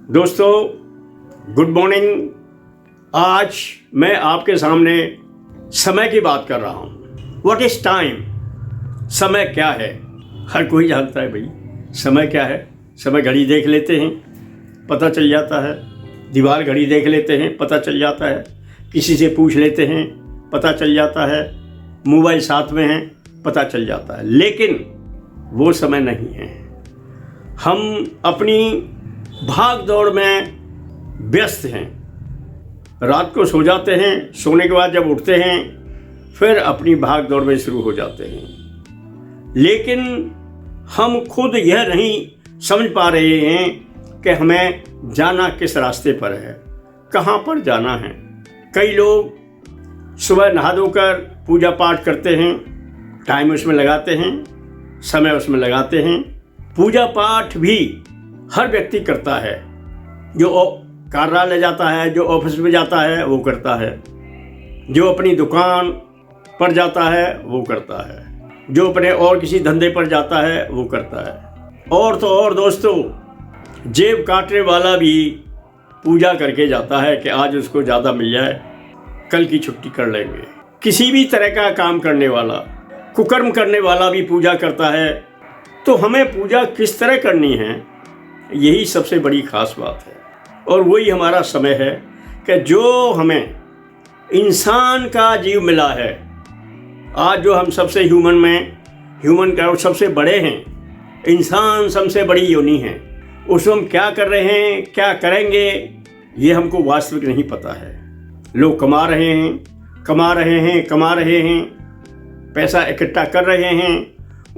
दोस्तों good morning. आज मैं आपके सामने समय की बात कर रहा हूँ। What is time? समय क्या है? हर कोई जानता है भाई समय क्या है। समय घड़ी देख लेते हैं पता चल जाता है, दीवार घड़ी देख लेते हैं पता चल जाता है, किसी से पूछ लेते हैं पता चल जाता है, मोबाइल साथ में है पता चल जाता है। लेकिन वो समय नहीं है। हम अपनी भाग दौड़ में व्यस्त हैं। रात को सो जाते हैं, सोने के बाद जब उठते हैं फिर अपनी भाग दौड़ में शुरू हो जाते हैं। लेकिन हम खुद यह नहीं समझ पा रहे हैं कि हमें जाना किस रास्ते पर है, कहाँ पर जाना है। कई लोग सुबह नहा धोकर पूजा पाठ करते हैं, टाइम उसमें लगाते हैं, समय उसमें लगाते हैं। पूजा पाठ भी हर व्यक्ति करता है। जो कार्यालय जाता है, जो ऑफिस में जाता है वो करता है, जो अपनी दुकान पर जाता है वो करता है, जो अपने और किसी धंधे पर जाता है वो करता है। और तो और दोस्तों, जेब काटने वाला भी पूजा करके जाता है कि आज उसको ज़्यादा मिल जाए, कल की छुट्टी कर लेंगे। किसी भी तरह का काम करने वाला, कुकर्म करने वाला भी पूजा करता है। तो हमें पूजा किस तरह करनी है, यही सबसे बड़ी खास बात है। और वही हमारा समय है कि जो हमें इंसान का जीव मिला है। आज जो हम सबसे ह्यूमन का सबसे बड़े हैं, इंसान सबसे बड़ी योनि है। उसमें हम क्या कर रहे हैं, क्या करेंगे, ये हमको वास्तविक नहीं पता है। लोग कमा रहे हैं, पैसा इकट्ठा कर रहे हैं।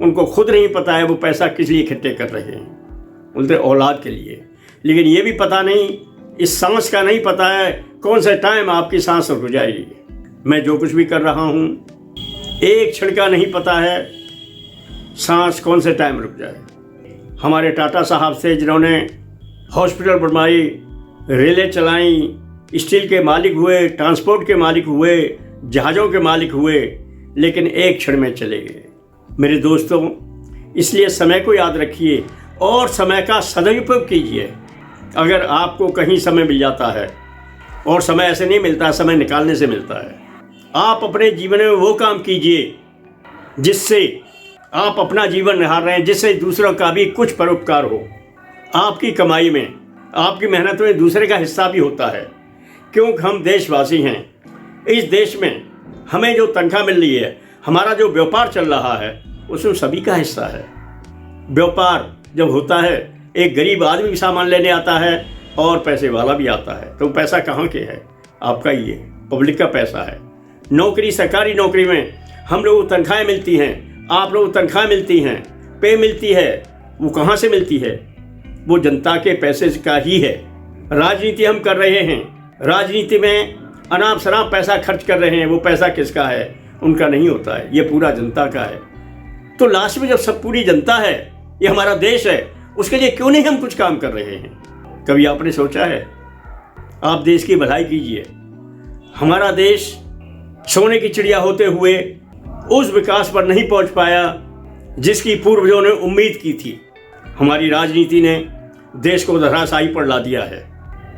उनको खुद नहीं पता है वो पैसा किस लिए इकट्ठे कर रहे हैं, उनके औलाद के लिए। लेकिन ये भी पता नहीं, इस सांस का नहीं पता है कौन सा टाइम आपकी सांस रुक जाएगी। मैं जो कुछ भी कर रहा हूँ, एक क्षण का नहीं पता है सांस कौन से टाइम रुक जाए। हमारे टाटा साहब से जिन्होंने हॉस्पिटल बनवाई, रेलें चलाई, स्टील के मालिक हुए, ट्रांसपोर्ट के मालिक हुए, जहाज़ों के मालिक हुए, लेकिन एक क्षण में चले गए। मेरे दोस्तों, इसलिए समय को याद रखिए और समय का सदुपयोग कीजिए। अगर आपको कहीं समय मिल जाता है, और समय ऐसे नहीं मिलता, समय निकालने से मिलता है। आप अपने जीवन में वो काम कीजिए जिससे आप अपना जीवन निहार रहे हैं, जिससे दूसरों का भी कुछ परोपकार हो। आपकी कमाई में, आपकी मेहनत में दूसरे का हिस्सा भी होता है, क्योंकि हम देशवासी हैं। इस देश में हमें जो तनख्वाह मिल रही है, हमारा जो व्यापार चल रहा है, उसमें सभी का हिस्सा है। व्यापार जब होता है, एक गरीब आदमी भी सामान लेने आता है और पैसे वाला भी आता है, तो पैसा कहाँ के है? आपका ही है, पब्लिक का पैसा है। नौकरी, सरकारी नौकरी में हम लोगों को तनख्वाहें मिलती हैं, आप लोगों को तनख्वाह मिलती हैं, पे मिलती है। वो कहाँ से मिलती है? वो जनता के पैसे का ही है। राजनीति हम कर रहे हैं, राजनीति में अनाप शनाप पैसा खर्च कर रहे हैं। वो पैसा किसका है? उनका नहीं होता है, ये पूरा जनता का है। तो लास्ट में जब सब पूरी जनता है, ये हमारा देश है, उसके लिए क्यों नहीं हम कुछ काम कर रहे हैं? कभी आपने सोचा है? आप देश की भलाई कीजिए। हमारा देश सोने की चिड़िया होते हुए उस विकास पर नहीं पहुंच पाया जिसकी पूर्वजों ने उम्मीद की थी। हमारी राजनीति ने देश को धराशायी पर ला दिया है।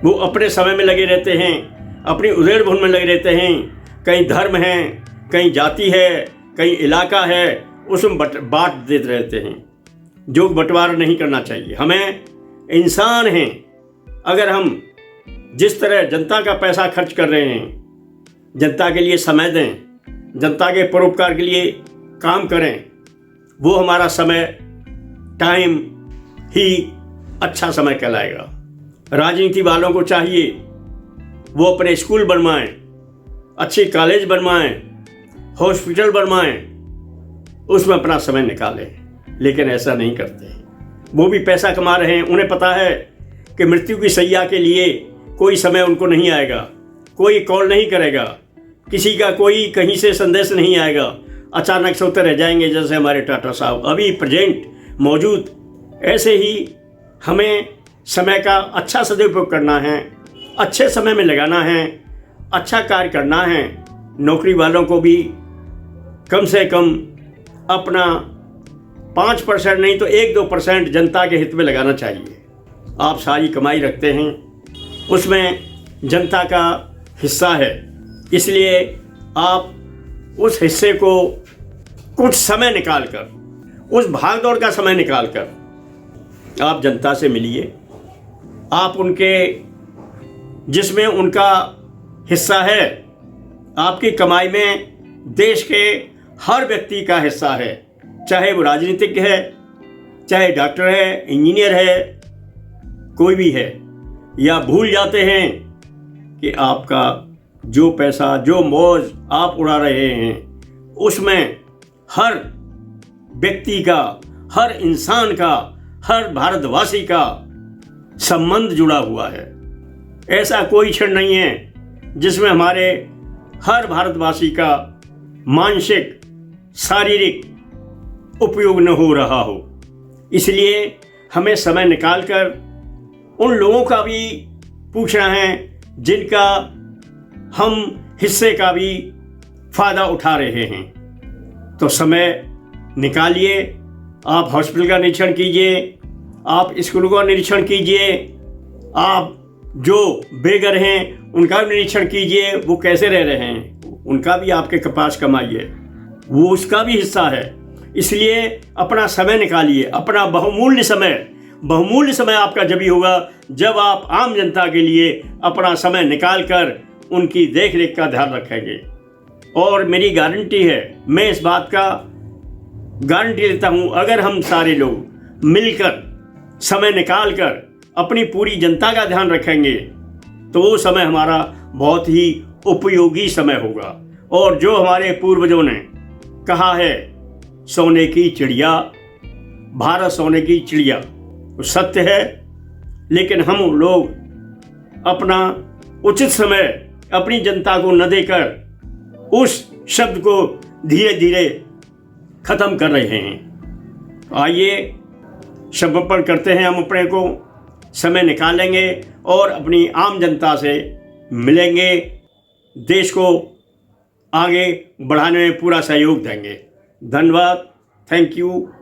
वो अपने समय में लगे रहते हैं, अपनी उधेड़ बुन में लगे रहते हैं। कहीं धर्म है, कहीं जाति है, कहीं इलाका है, उसमें बांट देते रहते हैं। जो बंटवारा नहीं करना चाहिए। हमें इंसान हैं, अगर हम जिस तरह जनता का पैसा खर्च कर रहे हैं, जनता के लिए समय दें, जनता के परोपकार के लिए काम करें, वो हमारा समय, टाइम ही अच्छा समय कहलाएगा। राजनीति वालों को चाहिए वो अपने स्कूल बनवाएं, अच्छे कॉलेज बनवाएं, हॉस्पिटल बनवाएं, उसमें अपना समय निकालें। लेकिन ऐसा नहीं करते। वो भी पैसा कमा रहे हैं, उन्हें पता है कि मृत्यु की सैया के लिए कोई समय उनको नहीं आएगा, कोई कॉल नहीं करेगा, किसी का कोई कहीं से संदेश नहीं आएगा, अचानक से उतर रह जाएंगे, जैसे हमारे टाटा साहब अभी प्रेजेंट मौजूद। ऐसे ही हमें समय का अच्छा सदुपयोग करना है, अच्छे समय में लगाना है, अच्छा कार्य करना है। नौकरी वालों को भी कम से कम अपना 5% नहीं तो 1-2% जनता के हित में लगाना चाहिए। आप सारी कमाई रखते हैं, उसमें जनता का हिस्सा है, इसलिए आप उस हिस्से को कुछ समय निकालकर, उस भागदौड़ का समय निकालकर आप जनता से मिलिए। आप उनके, जिसमें उनका हिस्सा है, आपकी कमाई में देश के हर व्यक्ति का हिस्सा है, चाहे वो राजनीतिज्ञ है, चाहे डॉक्टर है, इंजीनियर है, कोई भी है। या भूल जाते हैं कि आपका जो पैसा, जो मौज आप उड़ा रहे हैं, उसमें हर व्यक्ति का, हर इंसान का, हर भारतवासी का संबंध जुड़ा हुआ है। ऐसा कोई क्षण नहीं है जिसमें हर भारतवासी का मानसिक, शारीरिक उपयोग न हो रहा हो। इसलिए हमें समय निकालकर उन लोगों का भी पूछना है जिनका हम हिस्से का भी फ़ायदा उठा रहे हैं। तो समय निकालिए, आप हॉस्पिटल का निरीक्षण कीजिए, आप स्कूलों का निरीक्षण कीजिए, आप जो बेघर हैं उनका भी निरीक्षण कीजिए, वो कैसे रह रहे हैं, उनका भी आपके पास कमाइए, वो उसका भी हिस्सा है। इसलिए अपना समय निकालिए, अपना बहुमूल्य समय आपका जब ही होगा जब आप आम जनता के लिए अपना समय निकालकर उनकी देख रेख का ध्यान रखेंगे। और मेरी गारंटी है, मैं इस बात का गारंटी लेता हूँ, अगर हम सारे लोग मिलकर समय निकालकर अपनी पूरी जनता का ध्यान रखेंगे तो वो समय हमारा बहुत ही उपयोगी समय होगा। और जो हमारे पूर्वजों ने कहा है, सोने की चिड़िया, भारत सोने की चिड़िया, वो सत्य है। लेकिन हम लोग अपना उचित समय अपनी जनता को न देकर उस शब्द को धीरे धीरे खत्म कर रहे हैं। आइए समर्पण करते हैं, हम अपने को समय निकालेंगे और अपनी आम जनता से मिलेंगे, देश को आगे बढ़ाने में पूरा सहयोग देंगे। धन्यवाद, थैंक यू।